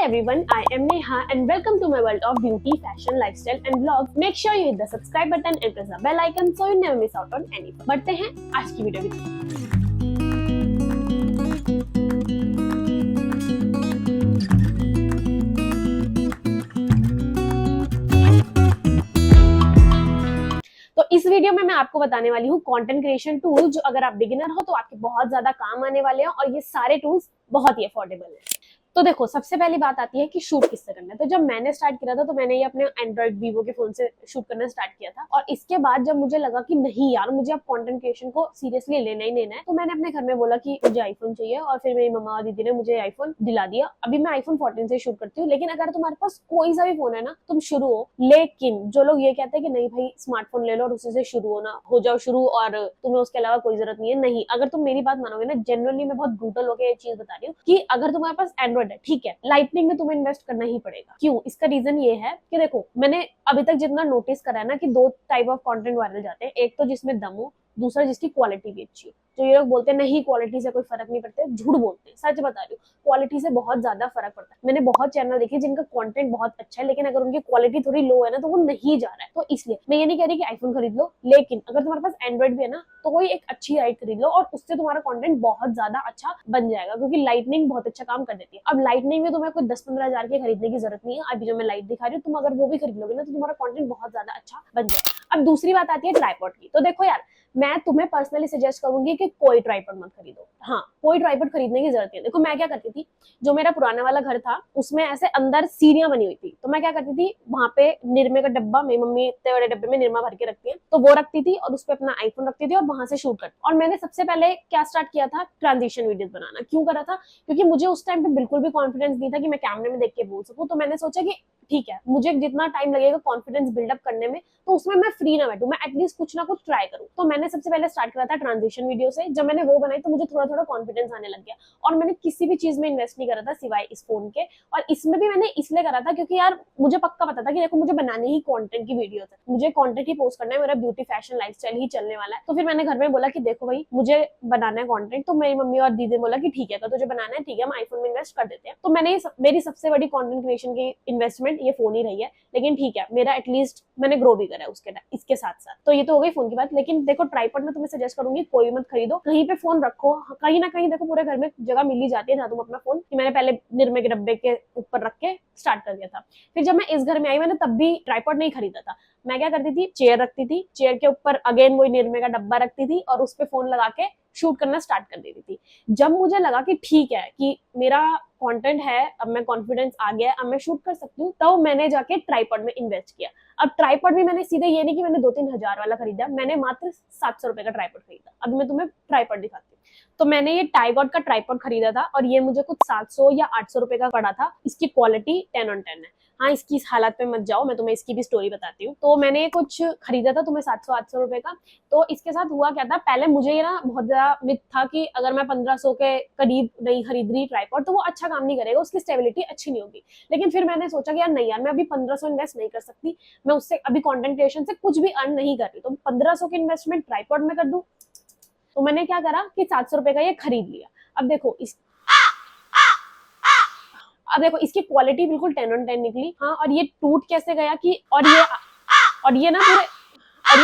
everyone, I am Neha and welcome to my world of beauty, fashion, lifestyle and vlogs. Make sure you hit the subscribe button and press the bell icon so you never miss out on any. बढ़ते हैं आज की video की। तो इस video में मैं आपको बताने वाली हूँ कंटेंट क्रिएशन टूल, जो अगर आप बिगिनर हो तो आपके बहुत ज्यादा काम आने वाले हैं और ये सारे टूल्स बहुत ही अफोर्डेबल है। तो देखो, सबसे पहली बात आती है कि शूट किससे करना है। तो जब मैंने स्टार्ट किया था तो मैंने ये अपने एंड्रॉइड वीवो के फोन से शूट करना स्टार्ट किया था, और इसके बाद जब मुझे लगा कि नहीं यार, मुझे अब कंटेंट क्रिएशन को सीरियसली लेना ही लेना है, तो मैंने अपने घर में बोला कि मुझे आईफोन चाहिए, और फिर मेरी मम्मा और दीदी ने मुझे आईफोन दिला दिया। अभी मैं आईफोन 14 से शूट करती हूँ। लेकिन अगर तुम्हारे पास कोई सा भी फोन है ना, तुम शुरू हो। लेकिन जो लोग ये कहते हैं कि नहीं भाई स्मार्टफोन ले लो और उसी से शुरू हो जाओ शुरू, और तुम्हें उसके अलावा कोई जरूरत नहीं है, नहीं। अगर तुम मेरी बात मानोगे ना, जनरली मैं बहुत ब्रूटल होकर ये चीज बता रही हूँ कि अगर तुम्हारे पास एंड्रॉइड है, ठीक है, लाइटनिंग में तुम्हें इन्वेस्ट करना ही पड़ेगा। क्यों? इसका रीजन ये है कि देखो, मैंने अभी तक जितना नोटिस करा है ना कि दो टाइप ऑफ कंटेंट वायरल जाते हैं। एक तो जिसमें दम हो, दूसरा जिसकी क्वालिटी भी अच्छी हो। जो ये लोग बोलते हैं नहीं क्वालिटी से कोई फर्क नहीं पड़ता, झूठ बोलते हैं। सच बता रही हूँ, क्वालिटी से बहुत ज्यादा फर्क पड़ता है। मैंने बहुत चैनल देखे जिनका कंटेंट बहुत अच्छा है, लेकिन अगर उनकी क्वालिटी थोड़ी लो है ना, तो वो नहीं जा रहा है। तो इसलिए मैं ये नहीं कह रही कि आईफोन खरीद लो, लेकिन अगर तुम्हारे पास एंड्रॉइड भी है ना, तो कोई एक अच्छी लाइट खरीद लो और उससे तुम्हारा कंटेंट बहुत ज्यादा अच्छा बन जाएगा, क्योंकि लाइटनिंग बहुत अच्छा काम कर देती है। अब लाइटनिंग में तुम्हें कोई 10-15 हजार के खरीदने की जरूरत नहीं है। अभी जो मैं लाइट दिखा रही हूँ, तुम अगर वो भी खरीद लोगे ना, तो तुम्हारा कंटेंट बहुत ज्यादा अच्छा बन जाएगा। अब दूसरी बात आती है ट्राइपॉड की। तो देखो यार, मैं तुम्हें पर्सनली सजेस्ट करूंगी कि कोई ट्राइपॉड मत खरीदो। हाँ, कोई ट्राइपॉड खरीदने की जरूरत नहीं है। देखो, मैं क्या करती थी, जो मेरा पुराना वाला घर था उसमें ऐसे अंदर सीढ़ियां बनी हुई थी, तो मैं क्या करती थी, वहां पे निरमे का डब्बा, मेरी मम्मी इतने बड़े डब्बे में निरमा भर के रखती है, तो वो रखती थी और उस पर अपना आईफोन रखती थी और वहां से शूट करती। और मैंने सबसे पहले क्या स्टार्ट किया था, ट्रांजिशन वीडियोस बनाना। क्यों करा था? क्योंकि मुझे उस टाइम पे बिल्कुल भी कॉन्फिडेंस नहीं था कि मैं कैमरे में देख के बोल सकूं। तो मैंने सोचा कि ठीक है, मुझे जितना टाइम लगेगा कॉन्फिडेंस बिल्डअप करने में, तो उसमें मैं फ्री ना बैठूं, मैं एटलीस्ट कुछ ना कुछ ट्राई करूं। तो मैंने सबसे पहले स्टार्ट करा था ट्रांजिशन वीडियो से। जब मैंने वो बनाई तो मुझे थोड़ा थोड़ा कॉन्फिडेंस आने लग गया, और मैंने किसी भी चीज में इन्वेस्ट नहीं करा था सिवाय इस फोन के। और इसमें भी मैंने इसलिए करा था क्योंकि यार मुझे पक्का पता था कि देखो, मुझे बनाने ही कंटेंट की वीडियो है, मुझे कंटेंट ही पोस्ट करना है, मेरा ब्यूटी फैशन लाइफस्टाइल ही चलने वाला है। तो फिर मैंने घर में बोला कि देखो भाई, मुझे बनाना है कंटेंट। तो मेरी मम्मी और दीदी ने बोला कि ठीक है, तो तुझे बनाना है, ठीक है, हम आईफोन में इन्वेस्ट कर देते हैं। तो मैंने मेरी सबसे बड़ी कंटेंट क्रिएशन की इन्वेस्टमेंट ये फोन ही रही है। लेकिन ठीक है, मेरा एटलीस्ट मैंने ग्रो भी करा है इसके साथ साथ। तो ये तो हो गई फोन की बात। लेकिन देखो, ट्राइपॉड में तुम्हें सजेस्ट करूंगी कोई मत खरीदो, कहीं पे फोन रखो, कहीं ना कहीं देखो पूरे घर में जगह मिल ही जाती है जहां तुम अपना फोन, कि मैंने पहले निरमे के डब्बे के ऊपर रख के स्टार्ट कर दिया था। फिर जब मैं इस घर में आई, मैंने तब भी ट्राइपॉड नहीं खरीदा था। मैं क्या करती थी, चेयर रखती थी, चेयर के ऊपर अगेन वही निरमे का डब्बा रखती थी और उस पर फोन लगा के शूट करना स्टार्ट कर देती थी। जब मुझे लगा कि ठीक है, कि मेरा कंटेंट है, अब मैं कॉन्फिडेंस आ गया, अब मैं शूट कर सकती हूँ, तो मैंने जाके ट्राइपॉड में इन्वेस्ट किया। अब ट्राइपॉड भी मैंने सीधे ये नहीं कि मैंने 2-3 हजार वाला खरीदा, मैंने मात्र 700 रुपए का ट्राइपॉड खरीदा। अभी मैं तुम्हें ट्राइपॉड दिखाती हूँ। तो मैंने ये टाइगॉट का ट्राइपॉड खरीदा था, और ये मुझे कुछ 700 या 800 रुपए का पड़ा था। इसकी क्वालिटी 10 on 10 है। हाँ, इसकी इस हालत पे मत जाओ, मैं तुम्हें इसकी भी स्टोरी बताती हूँ। तो मैंने कुछ खरीदा था तुम्हें 700-800 रुपए का। तो इसके साथ हुआ क्या था, पहले मुझे ये ना बहुत ज्यादा मिथ था कि अगर मैं 1500 के करीब नहीं खरीद रही ट्राइपॉड, तो वो अच्छा काम नहीं करेगा, उसकी स्टेबिलिटी अच्छी नहीं होगी। लेकिन फिर मैंने सोचा कि यार नहीं यार, मैं अभी 1500 इन्वेस्ट नहीं कर सकती, मैं उससे अभी कंटेंट क्रिएशन से कुछ भी अर्न नहीं कर रही, तो 1500 की इन्वेस्टमेंट ट्राइपॉड में कर दूं। तो मैंने क्या करा कि 700 रुपए का ये खरीद लिया। अब देखो इसकी क्वालिटी बिल्कुल 10 on 10 निकली। हाँ, और ये टूट कैसे गया कि ये ना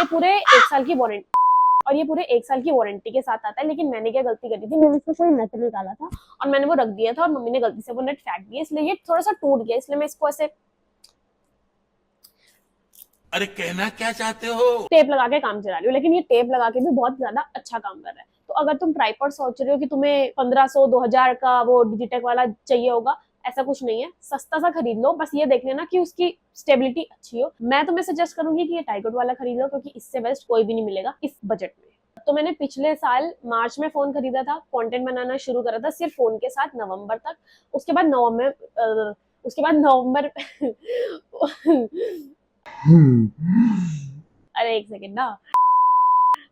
पूरे 1 साल की वारंटी, और ये पूरे 1 साल की वारंटी के साथ आता है। लेकिन मैंने क्या गलती करी थी, मैंने इसको कोई नट निकाला था और मैंने वो रख दिया था, और मम्मी ने गलती से वो नट फेंक दिया, इसलिए ये थोड़ा सा टूट गया। इसलिए मैं इसको ऐसे अरे कहना क्या चाहते हो? टेप लगा के काम चला रही हूँ। लेकिन ये टेप लगा के भी बहुत ज्यादा अच्छा काम कर रहा है। तो अगर तुम ट्राइपॉड सोच रहे हो कि तुम्हें 1500-2000 का वो डिजिटेक वाला चाहिए होगा, ऐसा कुछ नहीं है, सस्ता सा खरीद लो। बस ये देख लेना कि उसकी स्टेबिलिटी अच्छी हो। मैं तुम्हें सजेस्ट करूंगी कि ये टाइगॉट वाला खरीद लो, क्योंकि इससे बेस्ट कोई भी नहीं मिलेगा इस बजट में। तो मैंने पिछले साल मार्च में फोन खरीदा था, कंटेंट बनाना शुरू करा था सिर्फ फोन के साथ नवंबर तक। उसके बाद नवंबर अरे एक सेकेंड ना।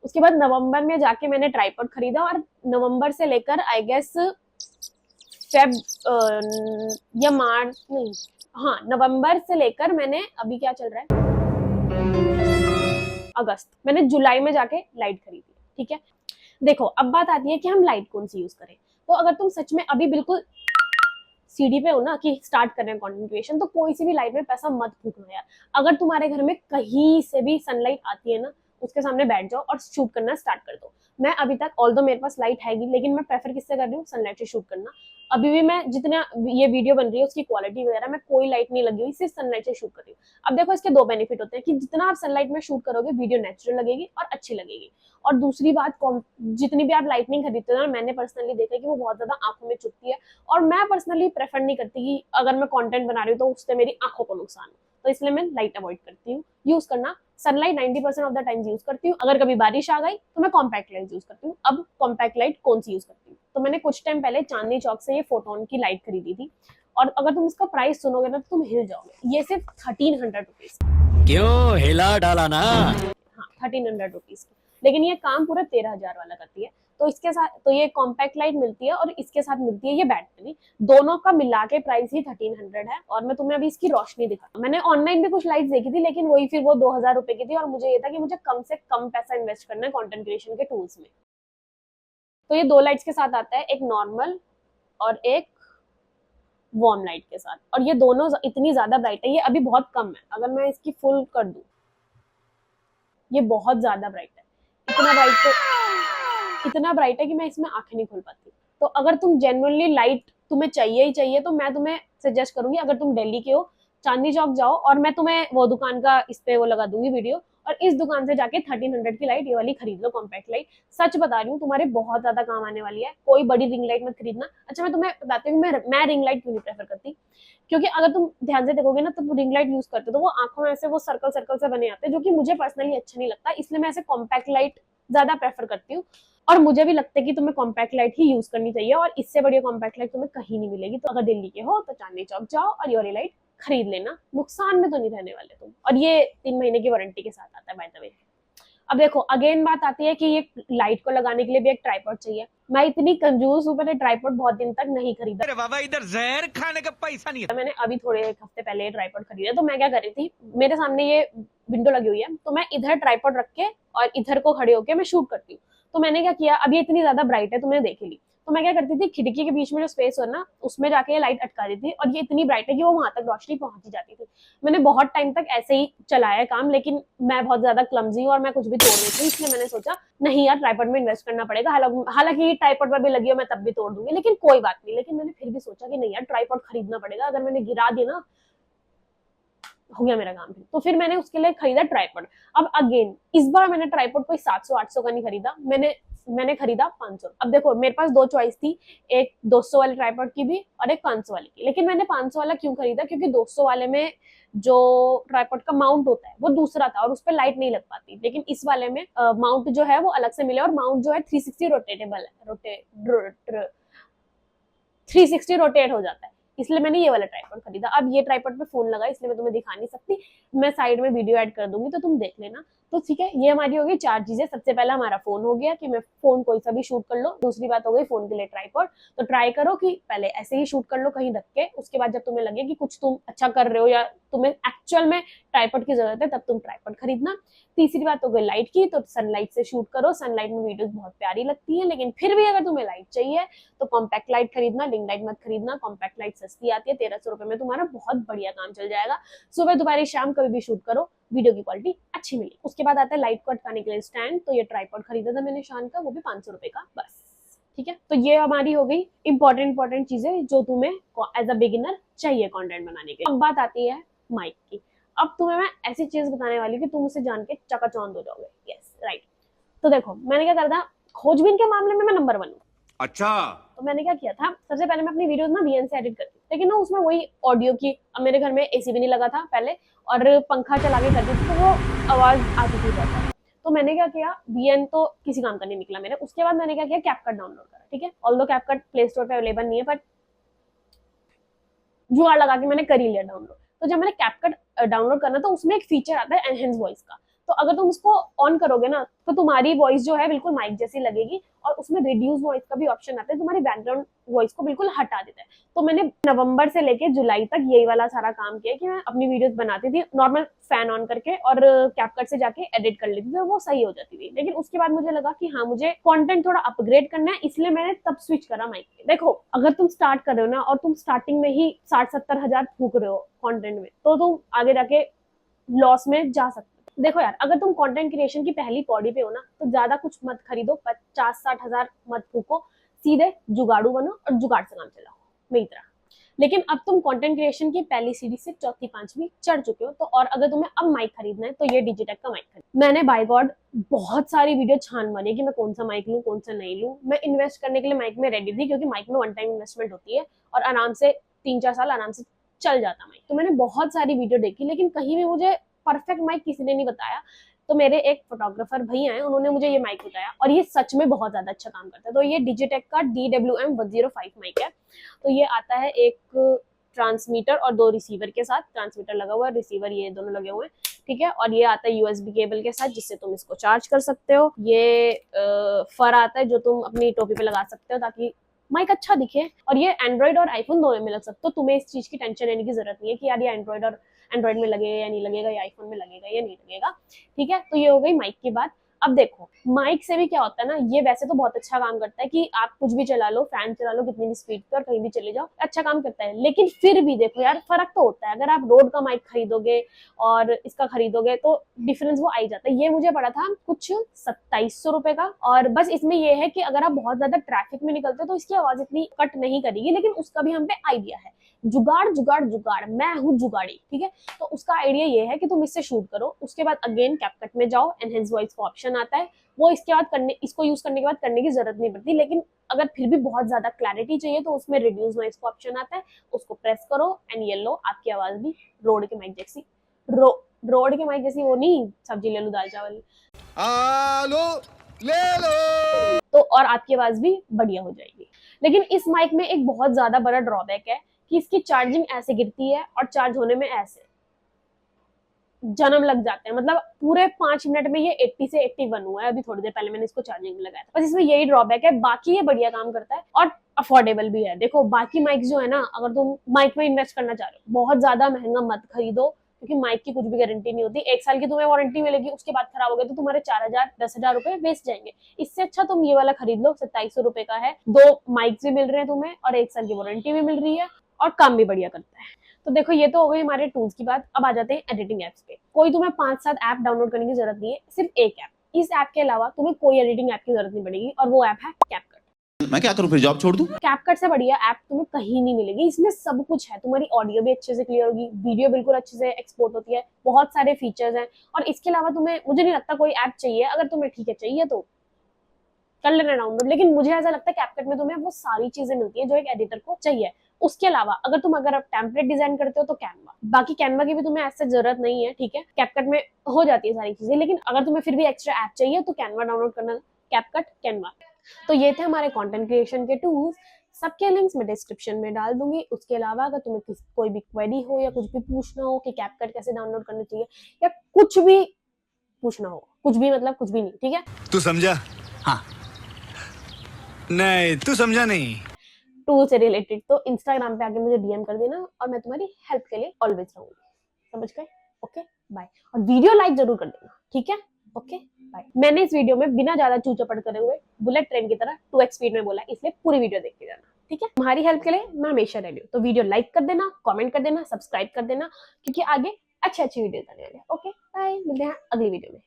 उसके बाद नवंबर में जाके मैंने ट्राइपॉड खरीदा, और नवंबर से लेकर आई गेस फेब या मार्च नहीं, हाँ, नवंबर से लेकर मैंने, अभी क्या चल रहा है, अगस्त, मैंने जुलाई में जाके लाइट खरीदी। ठीक है, देखो अब बात आती है कि हम लाइट कौन सी यूज करें। तो अगर तुम सच में अभी बिल्कुल सीढ़ी पे हो ना कि स्टार्ट कर रहे हैं कंटेंट क्रिएशन, तो कोई सी भी लाइट में पैसा मत फूकना यार। अगर तुम्हारे घर में कहीं से भी सनलाइट आती है ना, उसके सामने बैठ जाओ और शूट करना स्टार्ट कर दो। मैं अभी तक ऑल्दो मेरे पास लाइट हैगी, लेकिन मैं प्रेफर किससे कर रही हूँ, सनलाइट से शूट करना। अभी भी मैं जितना ये वीडियो बन रही है उसकी क्वालिटी वगैरह मैं कोई लाइट नहीं लगी हुई, सिर्फ सनलाइट से शूट कर रही हूँ। अब देखो इसके दो बेनिफिट होते हैं कि जितना आप सनलाइट में शूट करोगे वीडियो नेचुरल लगेगी और अच्छी लगेगी। और दूसरी बात, जितनी भी आप लाइटनिंग खरीदते हो ना, मैंने पर्सनली देखा है कि वो बहुत ज्यादा आंखों में चुभती है, और मैं पर्सनली प्रेफर नहीं करती कि अगर मैं कंटेंट बना रही हूँ तो उससे मेरी आंखों को नुकसान हो, तो इसलिए मैं लाइट अवॉइड करती हूँ यूज करना। Sunlight 90% of the times use करती हूँ। अगर कभी बारिश आ गई तो मैं कॉम्पैक्ट लाइट यूज करती हूँ। अब कॉम्पैक्ट लाइट कौन सी यूज करती हूँ, तो मैंने कुछ टाइम पहले चांदनी चौक से ये फोटोन की लाइट खरीदी थी, और अगर तुम इसका प्राइस सुनोगे ना तो तुम हिल जाओगे। ये सिर्फ 1300 रुपीज, क्यों हिला डाला ना। हाँ 1300 रुपीज की, लेकिन ये काम पूरा 13,000 वाला करती है। तो इसके साथ तो ये कॉम्पैक्ट लाइट मिलती है और इसके साथ मिलती है ये बैटरी। दोनों का मिला के प्राइस ही 1300 है। और मैं तुम्हें अभी इसकी रोशनी दिखा, मैंने ऑनलाइन भी कुछ लाइट्स देखी थी, लेकिन वही फिर वो 2000 रुपए की थी, और मुझे ये था कि मुझे कम से कम पैसा इन्वेस्ट करना है कंटेंट क्रिएशन के टूल्स में। तो ये दो लाइट्स के साथ आता है, एक नॉर्मल और एक वार्म लाइट के साथ, और ये दोनों इतनी ज्यादा ब्राइट है, ये अभी बहुत कम है। अगर मैं इसकी फुल कर दूं, ये बहुत ज्यादा ब्राइट है, इतना ब्राइट है कि मैं इसमें आंखें नहीं खोल पाती। तो अगर तुम जेन्युइनली लाइट तुम्हें चाहिए ही चाहिए, तो मैं तुम्हें सजेस्ट करूंगी, अगर तुम दिल्ली के हो, चांदनी चौक जाओ, और मैं तुम्हें वो दुकान का इस पे वो लगा दूंगी वीडियो, और इस दुकान से जाके 1300 की लाइट ये वाली खरीद लो, कॉम्पैक्ट लाइट। सच बता रही हूँ, तुम्हारे बहुत ज्यादा काम आने वाली है। कोई बड़ी रिंग लाइट मत खरीदना। अच्छा मैं तुम्हें बताती हूँ मैं रिंग लाइट क्यों नहीं प्रेफर करती, क्योंकि अगर तुम ध्यान से देखोगे ना, तो रिंग लाइट यूज करते तो वो आंखों में ऐसे वो सर्कल सर्कल से बने आते हैं, जो कि मुझे पर्सनली अच्छा नहीं लगता। इसलिए मैं ऐसे कॉम्पैक्ट लाइट ज्यादा प्रेफर करती हूँ, और मुझे भी लगता है कि तुम्हें कॉम्पैक्ट लाइट ही यूज करनी चाहिए, और इससे बढ़िया कॉम्पैक्ट लाइट तुम्हें कहीं नहीं मिलेगी। तो अगर दिल्ली के हो तो चांदनी चौक जाओ और ये वाली लाइट खरीद लेना, नुकसान में तो नहीं रहने वाले तुम। और ये 3 महीने की वारंटी के साथ आता है बाय द वे। अब देखो अगेन बात आती है कि ये लाइट को लगाने के लिए भी एक ट्राइपॉड चाहिए। मैं इतनी कंजूस हूँ, मैंने ट्राइपॉड बहुत दिन तक नहीं खरीदा। अरे बाबा इधर जहर खाने का पैसा नहीं है। मैंने अभी थोड़े एक हफ्ते पहले ये ट्राइपॉड खरीदा। तो मैं क्या कर रही थी, मेरे सामने ये विंडो लगी हुई है, तो मैं इधर ट्राइपॉड रख के और इधर को खड़े होकर मैं शूट करती हूँ। तो मैंने क्या किया, अब ये इतनी ज्यादा ब्राइट है, तुमने देख ली, तो मैं क्या करती थी, खिड़की के बीच में जो स्पेस हो ना, उसमें जाके ये लाइट अटका दी थी, और ये इतनी ब्राइट है कि वो वहां तक रोशनी पहुंच ही जाती थी। मैंने बहुत टाइम तक ऐसे ही चलाया काम, लेकिन मैं बहुत ज्यादा क्लमजी हूँ और मैं कुछ भी तोड़ देती हूँ, इसलिए मैंने सोचा नहीं यार, ट्राइपॉड में इन्वेस्ट करना पड़ेगा। हालांकि ट्राइपॉड पर भी लगी हो, मैं तब भी तोड़ दूंगी, लेकिन कोई बात नहीं। लेकिन मैंने फिर भी सोचा कि नहीं यार, ट्राइपॉड खरीदना पड़ेगा, अगर मैंने गिरा दी ना, हो गया मेरा काम। तो फिर मैंने उसके लिए खरीदा ट्राइपॉड। अब अगेन इस बार मैंने ट्राइपॉड कोई 700-800 का नहीं खरीदा, मैंने खरीदा 500। अब देखो मेरे पास दो चॉइस थी, एक 200 वाले ट्राइपॉड की भी और एक 500 वाले की। लेकिन मैंने 500 वाला क्यों खरीदा, क्योंकि 200 वाले में जो ट्राइपॉड का माउंट होता है वो दूसरा था और उस पर लाइट नहीं लग पाती, लेकिन इस वाले में माउंट जो है वो अलग से मिले, और माउंट जो है 360 रोटेटेबल है, 360 रोटेट हो जाता है, इसलिए मैंने ये वाला ट्राइपॉड खरीदा। अब ये ट्राइपॉड पे फोन लगा, इसलिए मैं तुम्हें दिखा नहीं सकती, मैं साइड में वीडियो ऐड कर दूंगी तो तुम देख लेना। तो ठीक है, ये हमारी हो गई 4 चीजें। सबसे पहला हमारा फोन हो गया कि मैं फोन कोई सा भी शूट कर लो। दूसरी बात हो गई फोन के लिए ट्राइपॉड। तो ट्राई करो कि पहले ऐसे ही शूट कर लो कहीं रख के, उसके बाद जब तुम्हें लगे कि कुछ तुम अच्छा कर रहे हो या तुम्हें एक्चुअल में ट्राइपॉड की जरूरत है, तब तुम ट्राइपॉड खरीदना। तीसरी बात हो गई लाइट की, तो सनलाइट से शूट करो। सनलाइट में वीडियोस बहुत प्यारी लगती है, लेकिन फिर भी अगर तुम्हें लाइट चाहिए तो कॉम्पैक्ट लाइट खरीदना, रिंग लाइट मत खरीदना। कॉम्पैक्ट लाइट सस्ती आती है, 1300 रुपए में तुम्हारा बहुत बढ़िया काम चल जाएगा। सुबह दोपहर शाम कभी भी शूट करो, वीडियो की क्वालिटी अच्छी मिली। उसके बाद आता है लाइट को अटकाने के लिए स्टैंड। तो ये ट्राइपॉड खरीदा था मैंने शान का, वो भी 500 रुपए का बस। ठीक है, तो ये हमारी हो गई इंपॉर्टेंट चीजें जो तुम्हें एज अ बिगिनर चाहिए कंटेंट बनाने के लिए। अब बात आती है माइक की। अब तुम्हें मैं ऐसी चीज बताने वाली हूँ कि तुम उसे जान के चकाचौंध हो जाओगे। Yes right. तो देखो मैंने क्या करा था, खोजबीन के मामले में मैं नंबर 1 हूँ। अच्छा, तो मैंने क्या किया था, सबसे पहले मैं अपनी वीडियोस ना VN से एडिट करती, लेकिन ना उसमें वही ऑडियो की, अब मेरे घर में AC भी नहीं लगा था पहले, और पंखा चला के करती थी तो वो आवाज आती थी ज्यादा। तो मैंने क्या किया, VN तो किसी काम का नहीं निकला मेरे। उसके बाद मैंने क्या किया, कैपकट डाउनलोड करा। ठीक है, ऑल्दो कैपकट प्ले स्टोर पे अवेलेबल नहीं है, बट जुगाड़ लगा के मैंने कर ही लिया डाउनलोड। तो जब मैंने कैपकट डाउनलोड करना, तो उसमें एक फीचर आता है एनहेंस वॉइस का। तो अगर तुम उसको ऑन करोगे ना तो तुम्हारी वॉइस जो है बिल्कुल माइक जैसी लगेगी, और उसमें रिड्यूस वॉइस का भी ऑप्शन आता है, तुम्हारी बैकग्राउंड वॉइस को बिल्कुल हटा देता है। तो मैंने नवंबर से लेके जुलाई तक यही वाला सारा काम किया कि मैं अपनी वीडियोस बनाती थी नॉर्मल फैन ऑन करके और कैपकट से जाके एडिट कर लेती थी, और वो सही हो जाती थी। लेकिन उसके बाद मुझे लगा कि हाँ मुझे कंटेंट थोड़ा अपग्रेड करना है, इसलिए मैंने तब स्विच करा माइक पे। देखो अगर तुम स्टार्ट कर रहे हो ना और तुम स्टार्टिंग में ही 60-70 हजार फूक रहे हो कंटेंट में, तो तुम आगे जाके लॉस में जा सकते हो। देखो यार, अगर तुम कंटेंट क्रिएशन की पहली पौड़ी पे हो ना तो ज्यादा कुछ मत खरीदो, 50-60 हजार मत फूको, सीधे जुगाड़ू बनो और जुगाड़ से काम चलाओ मेरी तरह। लेकिन अब तुम कंटेंट क्रिएशन की पहली सीढ़ी से चौथी पांचवी चढ़ चुके हो, तो और अगर तुम्हें अब माइक खरीदना है तो ये डिजिटेक का माइक खरीद। मैंने बाय गॉड बहुत सारी वीडियो छान मारी कि मैं कौन सा माइक लूं कौन सा नहीं लूं। मैं इन्वेस्ट करने के लिए माइक में रेडी थी, क्योंकि माइक में वन टाइम इन्वेस्टमेंट होती है और आराम से 3-4 साल आराम से चल जाता माइक। तो मैंने बहुत सारी वीडियो देखी, लेकिन कहीं भी मुझे परफेक्ट माइक किसी ने नहीं बताया। तो मेरे एक फोटोग्राफर भैया हैं, उन्होंने मुझे ये माइक बताया और ये सच में बहुत ज्यादा अच्छा काम करता है। तो ये डिजिटेक का DWM-105 माइक है। तो ये आता है एक ट्रांसमीटर और 2 रिसीवर के साथ, ट्रांसमीटर लगा हुआ है, रिसीवर ये दोनों लगे हुए हैं, ठीक है। और ये आता है USB केबल के साथ, जिससे तुम इसको चार्ज कर सकते हो। ये फर आता है जो तुम अपनी टोपी पे लगा सकते हो ताकि माइक अच्छा दिखे, और ये एंड्रॉइड और आईफोन दोनों में लग सकते हो। तुम्हें इस चीज की टेंशन लेने की जरूरत नहीं है कि यार ये एंड्रॉइड में लगेगा या नहीं लगेगा, या आईफोन में लगेगा या नहीं लगेगा, ठीक है। तो ये हो गई माइक की बात। अब देखो माइक से भी क्या होता है ना, ये वैसे तो बहुत अच्छा काम करता है कि आप कुछ भी चला लो, फैन चला लो कितनी भी स्पीड पे और कहीं भी चले जाओ, अच्छा काम करता है। लेकिन फिर भी देखो यार, फर्क तो होता है। अगर आप रोड का माइक खरीदोगे और इसका खरीदोगे तो डिफरेंस वो आ ही जाता है। ये मुझे पड़ा था कुछ 2700 रुपए का, और बस इसमें ये है कि अगर आप बहुत ज्यादा ट्रैफिक में निकलते हो तो इसकी आवाज इतनी कट नहीं करेगी, लेकिन उसका भी हम पे आइडिया है। जुगाड़ जुगाड़ जुगाड़, मैं हूँ जुगाड़ी, ठीक है। तो उसका आइडिया ये है कि तुम इससे शूट करो, उसके बाद अगेन कैपकट में जाओ, एनहेंस वॉइस का ऑप्शन आता है, वो इसके बाद इसको यूज करने के बाद करने की जरूरत नहीं पड़ती। लेकिन अगर फिर भी बहुत ज्यादा क्लैरिटी चाहिए तो उसमें रिड्यूस नॉइस का ऑप्शन आता है, उसको प्रेस करो एंड ये लो, आपकी आवाज भी रोड के माइक जैसी, रोड के माइक जैसी, वो नहीं सब्जी ले लो दाल चावल, आलो ले लो, तो और आपकी आवाज भी बढ़िया हो जाएगी। लेकिन इस माइक में एक बहुत ज्यादा बड़ा ड्रॉबैक है कि इसकी चार्जिंग ऐसे गिरती है और चार्ज होने में ऐसे जन्म लग जाते हैं। मतलब पूरे 5 मिनट में ये 80 से 81 हुआ है। अभी थोड़ी देर पहले मैंने इसको चार्जिंग में लगाया था। बस इसमें यही ड्रॉबैक है, बाकी ये बढ़िया काम करता है और अफोर्डेबल भी है। देखो बाकी माइक जो है ना, अगर तुम माइक में इन्वेस्ट करना चाह रहे हो, बहुत ज्यादा महंगा मत खरीदो, क्योंकि माइक की कुछ भी गारंटी नहीं होती। 1 साल की तुम्हें वारंटी मिलेगी, उसके बाद खराब हो गया तो तुम्हारे 4,000-10,000 रुपए वेस्ट जाएंगे। इससे अच्छा तुम ये वाला खरीद लो, 2700 रुपए का है, 2 माइक भी मिल रहे हैं तुम्हें और 1 साल की वारंटी भी मिल रही है और काम भी बढ़िया करता है। तो देखो ये तो हो गई हमारे टूल्स की बात। अब आ जाते हैं एडिटिंग एप्स पे। कोई तुम्हें 5-7 ऐप डाउनलोड करने की जरूरत नहीं है, सिर्फ एक ऐप। इस ऐप के अलावा तुम्हें कोई एडिटिंग ऐप की जरूरत नहीं पड़ेगी, और वो ऐप है कैपकट। मैं क्या करूं फिर, जॉब छोड़ दूं? कैपकट से बढ़िया ऐप तुम्हें कहीं नहीं मिलेगी। इसमें सब कुछ है, तुम्हारी ऑडियो भी अच्छे से क्लियर होगी, वीडियो बिल्कुल अच्छे से एक्सपोर्ट होती है, बहुत सारे फीचर्स हैं। और इसके अलावा तुम्हें, मुझे नहीं लगता कोई ऐप चाहिए। अगर तुम्हें ठीक है चाहिए तो कर लेना डाउनलोड, लेकिन मुझे ऐसा लगता है कैपकट में तुम्हें वो सारी चीजें मिलती है जो एक एडिटर को चाहिए। उसके अलावा अगर टेम्पलेट डिजाइन करते हो तो कैनवा, बाकी कैनवा की भी तुम्हें ऐसे जरूरत नहीं है, ठीक है। कैपकट में हो जाती है सारी चीजें, लेकिन अगर तुम्हें फिर भी एक्स्ट्रा ऐप चाहिए तो कैनवा डाउनलोड करना, कैपकट कैनवा। तो ये थे हमारे कंटेंट क्रिएशन के टूल्स, सबके लिंक्स मैं डिस्क्रिप्शन में डाल दूंगी। उसके अलावा अगर तुम्हें कोई भी क्वेरी हो या कुछ भी पूछना हो कि कैपकट कैसे डाउनलोड करना चाहिए या कुछ भी पूछना हो, कुछ भी मतलब कुछ भी नहीं, ठीक है। तू समझा? हाँ। नहीं तू समझा नहीं। टूल से रिलेटेड तो इंस्टाग्राम पे आके मुझे डीएम कर देना और मैं तुम्हारी हेल्प के लिए ऑलवेज रहूंगी। समझ गए? Okay bye. और वीडियो लाइक जरूर कर देना, ठीक है। Okay bye. मैंने इस वीडियो में बिना ज्यादा चूचपड़ करे हुए बुलेट ट्रेन की तरह 2x स्पीड में बोला, इसलिए पूरी वीडियो देख के जाना, ठीक है। तुम्हारी हेल्प के लिए मैं हमेशा रेडी हूँ। तो वीडियो लाइक कर देना, कमेंट कर देना, सब्सक्राइब कर देना, क्योंकि आगे अच्छी वीडियोस आने वाले हैं। ओके बाय, मिलते हैं अगली वीडियो में।